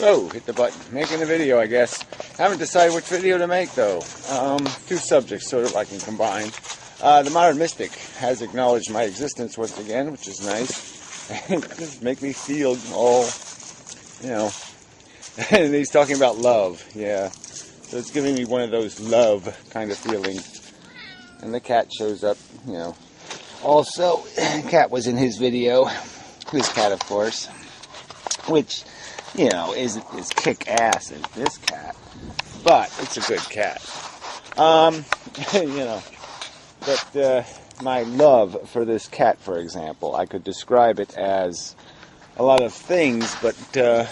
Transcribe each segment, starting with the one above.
Oh, hit the button. Making a video, I guess. Haven't decided which video to make, though. Two subjects sort of I can combine. The modern mystic has acknowledged my existence once again, which is nice. And it just make me feel all, you know. And he's talking about love, yeah. So it's giving me one of those love kind of feelings. And the cat shows up, you know. Also, cat was in his video. His cat, of course. Which, you know, isn't as kick-ass as this cat. But it's a good cat. You know. But my love for this cat, for example, I could describe it as a lot of things, but the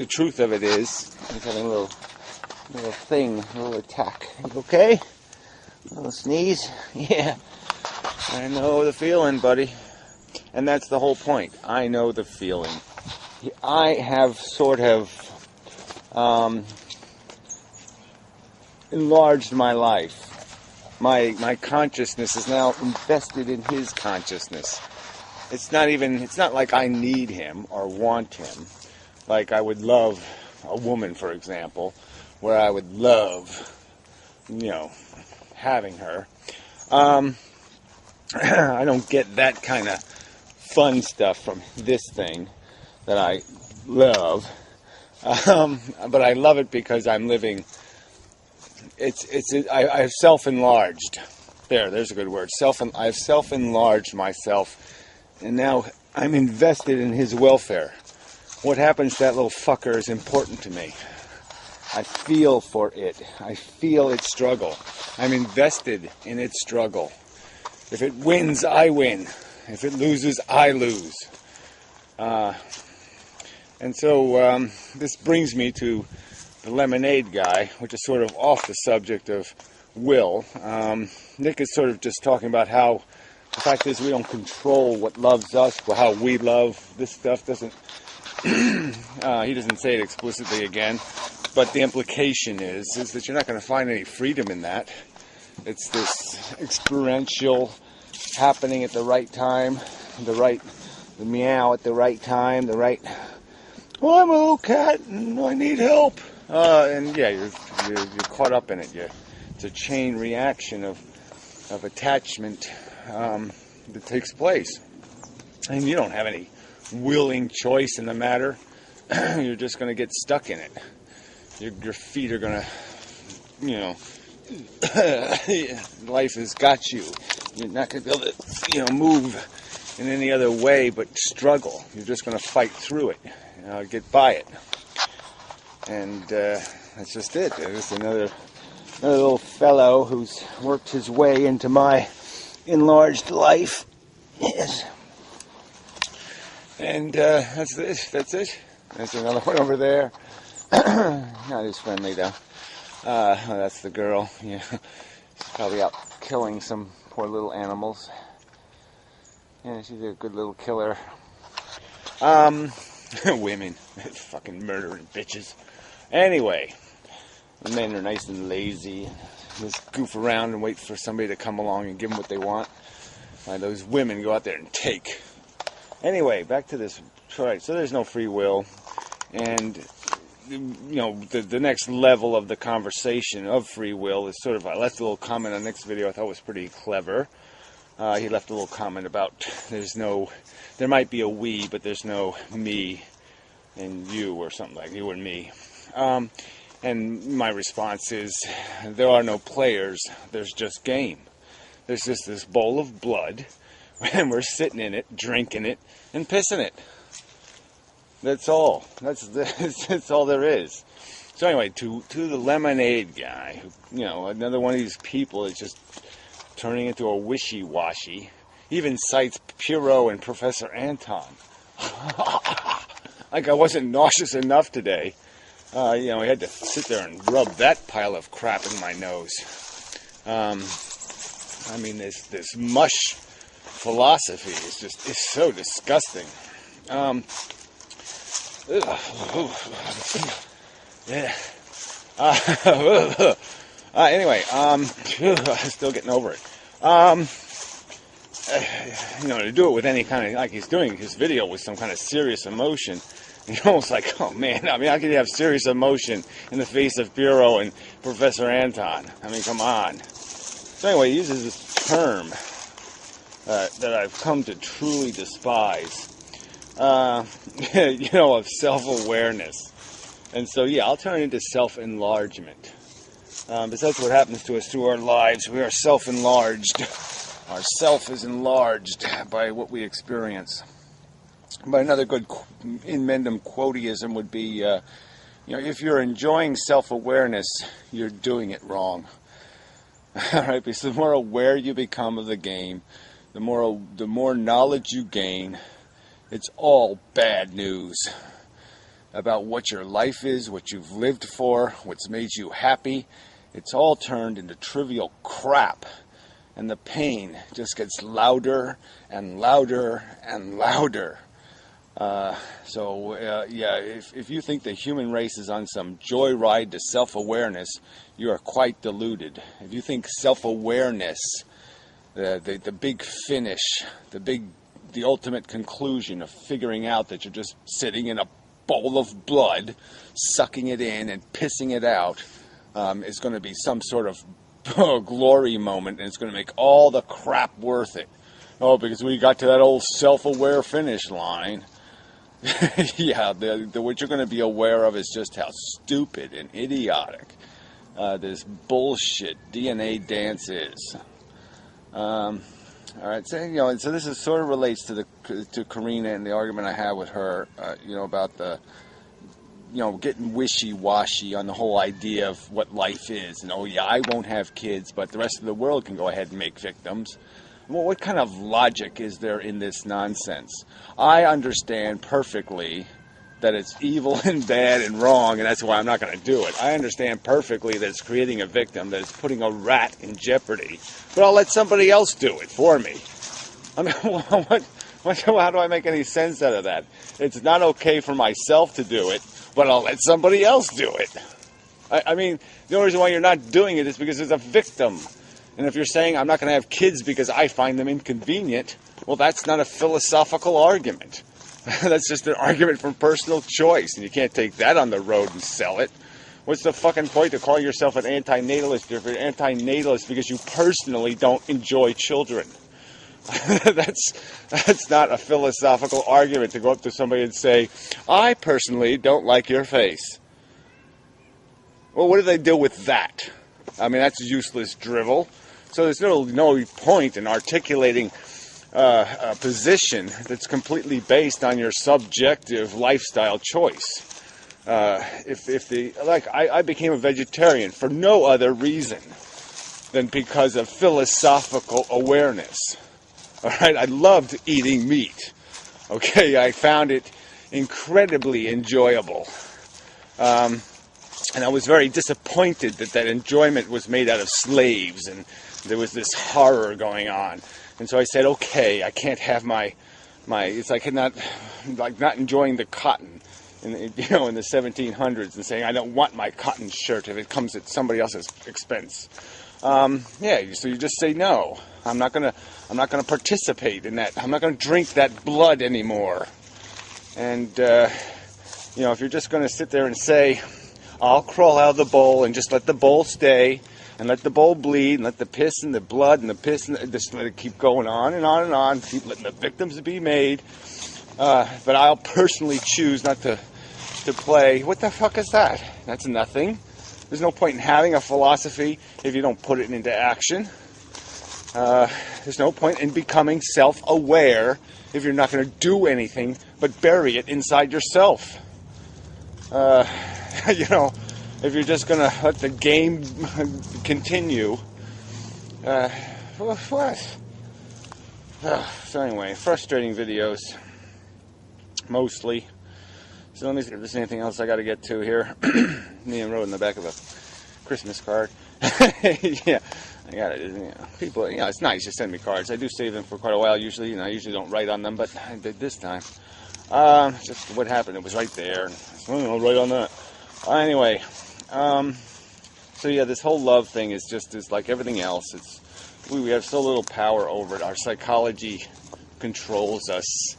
truth of it is, he's having a little thing, a little attack. You okay? A little sneeze? Yeah. I know the feeling, buddy. And that's the whole point. I know the feeling. I have sort of enlarged my life. My consciousness is now invested in his consciousness. It's not like I need him or want him. Like I would love a woman, for example, where I would love, you know, having her. I don't get that kind of fun stuff from this thing that I love. But I love it because I'm living. I've self-enlarged. There's a good word. I've self-enlarged myself, and now I'm invested in his welfare. What happens to that little fucker is important to me. I feel for it. I feel its struggle. I'm invested in its struggle. If it wins, I win. If it loses, I lose. And so this brings me to the lemonade guy, which is sort of off the subject of will. Nick is sort of just talking about how the fact is we don't control what loves us, or how we love. This stuff doesn't, he doesn't say it explicitly again, but the implication is that you're not going to find any freedom in that. It's this experiential happening at the right time, the meow at the right time, oh, I'm a little cat and I need help. And yeah, you're caught up in it. It's a chain reaction of attachment that takes place. And you don't have any willing choice in the matter. You're just going to get stuck in it. Your feet are going to, you know, life has got you. You're not going to be able to, you know, move in any other way but struggle. You're just going to fight through it, get by it. And that's just it. There's another little fellow who's worked his way into my enlarged life. Yes. And that's it. There's another one over there. Not as friendly, though. That's the girl. Yeah. She's probably out killing some poor little animals. Yeah, she's a good little killer. Women. Fucking murdering bitches. Anyway, the men are nice and lazy. Just goof around and wait for somebody to come along and give them what they want. Those women go out there and take. Anyway, back to this. Alright, so there's no free will. And, you know, the next level of the conversation of free will is sort of, I left a little comment on the next video I thought was pretty clever. He left a little comment about there might be a we, but there's no me and you or something like you and me. And my response is, there are no players, there's just game. There's just this bowl of blood, and we're sitting in it, drinking it, and pissing it. That's all. That's all there is. So anyway, to the lemonade guy, who, you know, another one of these people is just turning into a wishy-washy, even cites Puro and Professor Anton. Like I wasn't nauseous enough today. You know, I had to sit there and rub that pile of crap in my nose. I mean, this mush philosophy is so disgusting. Yeah. Anyway, still getting over it. You know, to do it with any kind of, like he's doing his video with some kind of serious emotion, You're almost like, oh man, I mean, how can you have serious emotion in the face of Bureau and Professor Anton? I mean, come on. So anyway, he uses this term that I've come to truly despise, of self-awareness. And so, yeah, I'll turn it into self-enlargement. Because that's what happens to us through our lives. We are self-enlarged. Our self is enlarged by what we experience. But another good Inmendham quoteism would be, if you're enjoying self-awareness, you're doing it wrong. All right, because the more aware you become of the game, the more knowledge you gain, it's all bad news about what your life is, what you've lived for, what's made you happy. It's all turned into trivial crap. And the pain just gets louder and louder and louder. If you think the human race is on some joyride to self-awareness, you are quite deluded. If you think self-awareness, the big finish, the ultimate conclusion of figuring out that you're just sitting in a bowl of blood, sucking it in and pissing it out, is going to be some sort of glory moment, and it's going to make all the crap worth it. Oh, because we got to that old self-aware finish line. Yeah, what you're going to be aware of is just how stupid and idiotic this bullshit DNA dance is. All right, so so this is sort of relates to Karina and the argument I had with her, about the getting wishy-washy on the whole idea of what life is. And, I won't have kids, but the rest of the world can go ahead and make victims. Well, what kind of logic is there in this nonsense? I understand perfectly that it's evil and bad and wrong, and that's why I'm not going to do it. I understand perfectly that it's creating a victim, that it's putting a rat in jeopardy. But I'll let somebody else do it for me. I mean, how do I make any sense out of that? It's not okay for myself to do it, but I'll let somebody else do it. I mean, the only reason why you're not doing it is because there's a victim. And if you're saying, I'm not going to have kids because I find them inconvenient, well, that's not a philosophical argument. That's just an argument from personal choice, and you can't take that on the road and sell it. What's the fucking point to call yourself an antinatalist if you're an antinatalist because you personally don't enjoy children? That's not a philosophical argument to go up to somebody and say, I personally don't like your face. Well, what do they do with that? I mean, that's useless drivel. So there's no point in articulating a position that's completely based on your subjective lifestyle choice. I became a vegetarian for no other reason than because of philosophical awareness. All right, I loved eating meat. Okay, I found it incredibly enjoyable. And I was very disappointed that enjoyment was made out of slaves, and there was this horror going on. And so I said, okay, I can't have my it's like not enjoying the cotton in the 1700s and saying I don't want my cotton shirt if it comes at somebody else's expense. So you just say no. I'm not gonna participate in that. I'm not gonna drink that blood anymore. And if you're just gonna sit there and say, I'll crawl out of the bowl and just let the bowl stay and let the bowl bleed and let the piss and the blood and the piss and just let it keep going on and on and on. Keep letting the victims be made. But I'll personally choose not to play. What the fuck is that? That's nothing. There's no point in having a philosophy if you don't put it into action. There's no point in becoming self-aware if you're not going to do anything but bury it inside yourself. If you're just going to let the game continue. What? So anyway, frustrating videos. Mostly. So let me see if there's anything else I got to get to here. Name wrote in the back of a Christmas card. Yeah, I got it. People, it's nice to send me cards. I do save them for quite a while usually. I usually don't write on them, but I did this time. Just what happened, it was right there. I'll write on that. Anyway, this whole love thing is like everything else. We have so little power over it. Our psychology controls us.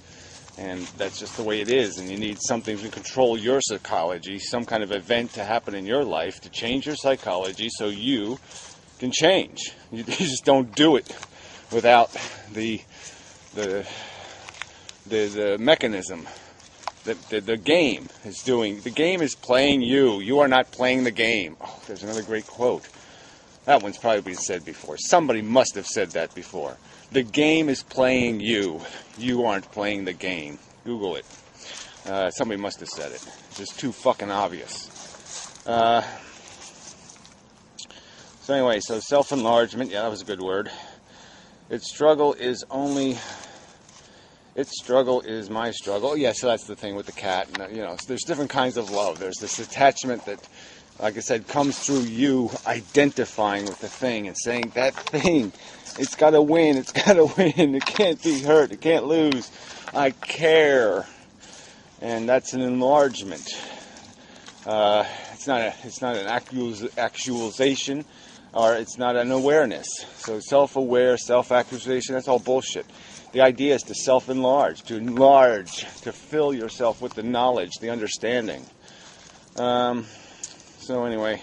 And that's just the way it is, and you need something to control your psychology, some kind of event to happen in your life to change your psychology so you can change. You just don't do it without the mechanism that the game is doing. The game is playing you. You are not playing the game. Oh, there's another great quote. That one's probably been said before. Somebody must have said that before. The game is playing you. You aren't playing the game. Google it. Somebody must have said it. It's just too fucking obvious. So anyway, so self-enlargement. Yeah, that was a good word. Its struggle is my struggle. Yeah, so that's the thing with the cat. And, you know, there's different kinds of love. There's this attachment that, like I said, comes through you identifying with the thing and saying, that thing, it's got to win, it's got to win, it can't be hurt, it can't lose, I care. And that's an enlargement. It's not an actualization, or it's not an awareness. So self-aware, self-actualization, that's all bullshit. The idea is to self-enlarge, to fill yourself with the knowledge, the understanding. So anyway,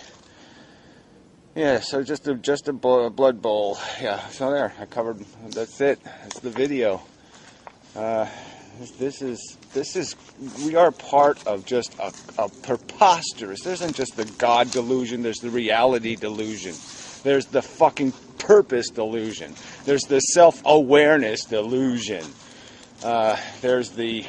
yeah, so just a blood bowl. Yeah, so there, I covered, that's it. That's the video. This is, we are part of just a preposterous, there isn't just the God delusion, there's the reality delusion. There's the fucking purpose delusion. There's the self-awareness delusion. There's the,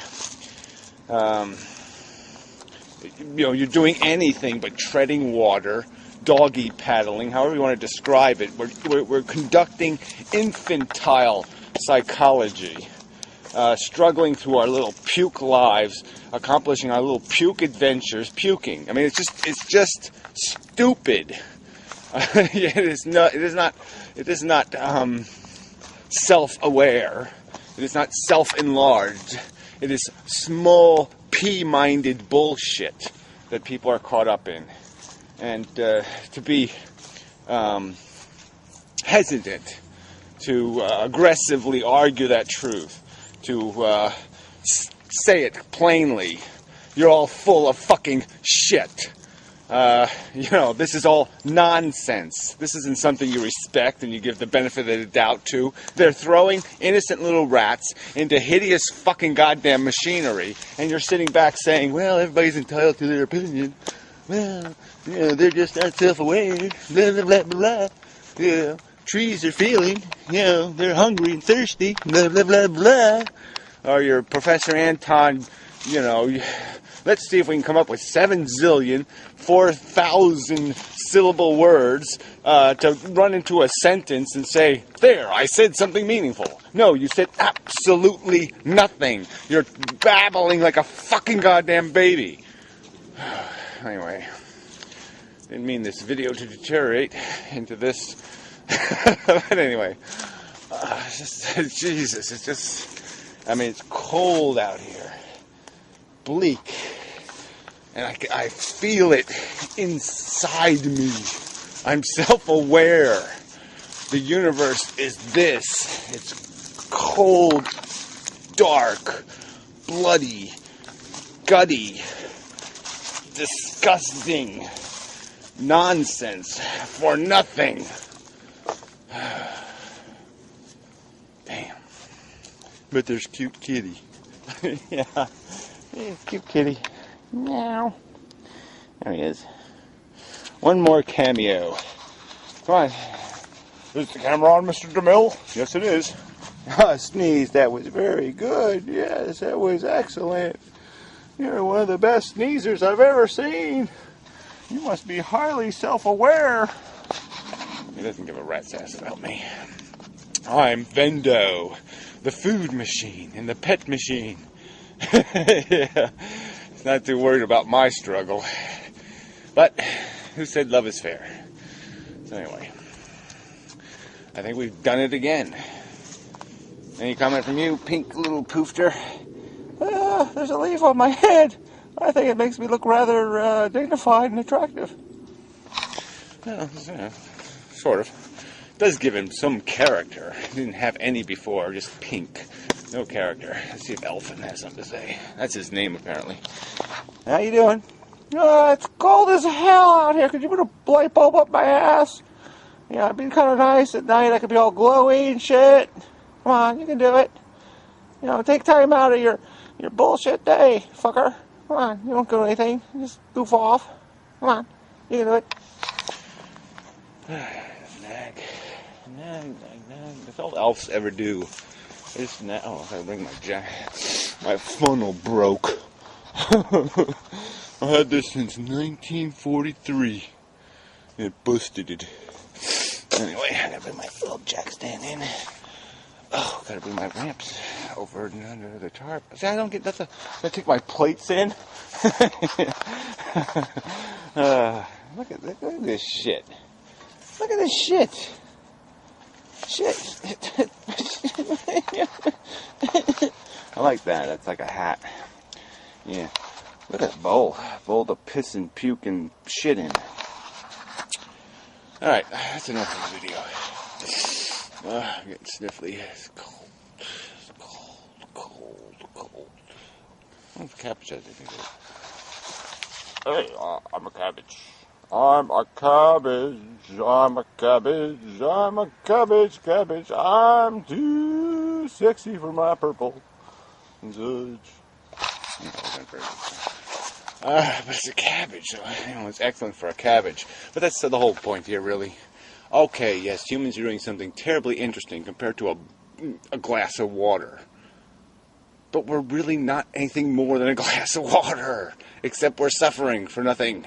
you know, you're doing anything but treading water, doggy paddling, however you want to describe it. We're conducting infantile psychology, struggling through our little puke lives, accomplishing our little puke adventures, puking. I mean, it's just stupid. It is not self-aware. It is not self-enlarged. It is small P-minded bullshit that people are caught up in. And to be hesitant to aggressively argue that truth, to say it plainly, you're all full of fucking shit. You know, this is all nonsense. This isn't something you respect and you give the benefit of the doubt to. They're throwing innocent little rats into hideous fucking goddamn machinery, and you're sitting back saying, well, everybody's entitled to their opinion. Well, you know, they're just not self-aware. Blah, blah, blah, blah. You know, trees are feeling, you know, they're hungry and thirsty. Blah, blah, blah, blah. Or your Professor Anton, you know, let's see if we can come up with 4,000 syllable words to run into a sentence and say, there, I said something meaningful. No, you said absolutely nothing. You're babbling like a fucking goddamn baby. Anyway, didn't mean this video to deteriorate into this. But anyway, Jesus, it's just, I mean, it's cold out here. Bleak. And I feel it inside me. I'm self-aware. The universe is this. It's cold, dark, bloody, gutty, disgusting, nonsense for nothing. Damn. But there's cute kitty. Yeah. Cute kitty. Meow. There he is. One more cameo. Come on. Is the camera on, Mr. DeMille? Yes, it is. Sneeze. That was very good. Yes, that was excellent. You're one of the best sneezers I've ever seen. You must be highly self-aware. He doesn't give a rat's ass about me. I'm Vendo, the food machine and the pet machine. Yeah. He's not too worried about my struggle. But who said love is fair? So anyway, I think we've done it again. Any comment from you, pink little poofter? There's a leaf on my head. I think it makes me look rather dignified and attractive. Well, yeah, sort of. It does give him some character. He didn't have any before, just pink. No character. Let's see if Elfin has something to say. That's his name, apparently. How you doing? It's cold as hell out here. Could you put a light bulb up my ass? Yeah, it'd be kind of nice at night. I could be all glowy and shit. Come on, you can do it. You know, take time out of your bullshit day, fucker. Come on, you don't do anything. Just goof off. Come on, you can do it. Nag. That's all elves ever do. Just nag. Oh, I gotta bring my my funnel broke. I had this since 1943. It busted it. Anyway, I gotta bring my little jack stand in. Oh, gotta bring my ramps over and under the tarp. See, I don't get that. I take my plates in. Look at this shit. Look at this shit. Shit. I like that. That's like a hat. Yeah. Look at that bowl. Bowl to piss and puke and shit in. Alright, that's enough of the video. I'm getting sniffly. It's cold. It's cold. What if cabbage has anything to do? Hey, I'm a cabbage. I'm a cabbage. I'm too sexy for my purple. But it's a cabbage, so it's excellent for a cabbage. But that's the whole point here, really. Okay, yes, humans are doing something terribly interesting compared to a glass of water. But we're really not anything more than a glass of water, except we're suffering for nothing.